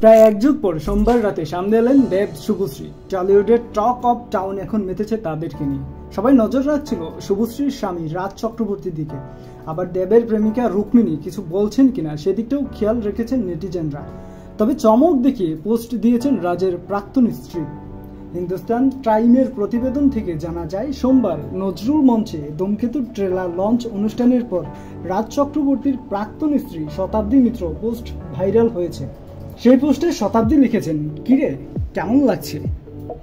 প্রায় এক যুগ পর সোমবার রাতে সামনে এলেন দেব শুভশ্রী। টলিউডের টক অফ টাউন এখন মেতেছে তাদেরকে নিয়ে। সবাই নজর রাখছিল শুভশ্রীর স্বামী রাজ চক্রবর্তীর দিকে, আবার দেবের প্রেমিকা রুক্মিণী কিছু বলছেন কিনা সেদিকটাও খেয়াল রেখেছেন নেটিজেনরা। তবে চমক দেখিয়ে পোস্ট দিয়েছেন রাজের প্রাক্তন স্ত্রী। হিন্দুস্তান টাইমের প্রতিবেদন থেকে জানা যায়, সোমবার নজরুল মঞ্চে ধূমকেতু ট্রেলার লঞ্চ অনুষ্ঠানের পর রাজ চক্রবর্তীর প্রাক্তন স্ত্রী শতাব্দী মিত্র পোস্ট ভাইরাল হয়েছে। সেই পোস্টে শতাব্দী লিখেছেন, কিরে কেমন লাগছে?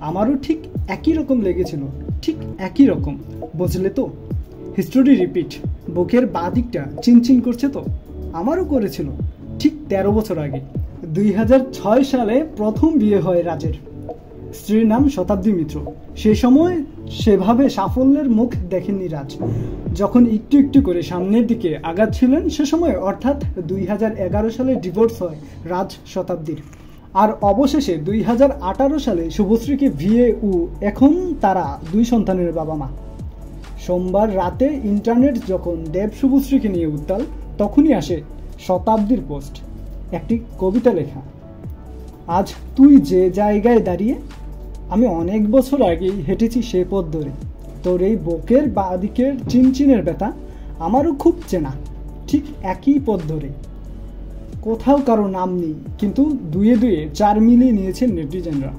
আমারও ঠিক একই রকম লেগেছিল, ঠিক একই রকম, বুঝলে তো? History repeat. বুকের বাঁ দিকটা চিনচিন করছে তো? আমারও করেছিল ঠিক 13 বছর আগে। 2006 সালে প্রথম বিয়ে হয় রাজের। স্ত্রীর নাম শতাব্দী মিত্র। সেই সময় সেভাবে সাফল্যের মুখ দেখেননি রাজ। যখন একটু একটু করে সামনের দিকে আগাচ্ছিলেন সে সময়, অর্থাৎ 2011 সালে ডিভোর্স হয় রাজ শতাব্দীর। আর অবশেষে 2018 সালে শুভশ্রীকে বিয়ে ও এখন তারা 2 সন্তানের বাবা মা। সোমবার রাতে ইন্টারনেট যখন দেব শুভশ্রীকে নিয়ে উত্তাল, তখনই আসে শতাব্দীর পোস্ট, একটি কবিতা লেখা। আজ তুই যে জায়গায় দাঁড়িয়ে, আমি অনেক বছর আগেই হেঁটেছি সে পথ ধরে। তোর এই বুকের বাঁ দিকের চিনচিনের ব্যথা আমারও খুব চেনা, ঠিক একই পথ ধরে। কোথাও কারো নাম নেই, কিন্তু দুয়ে দুয়ে 4 মিলিয়ে নিয়েছেন নেটিজেনরা।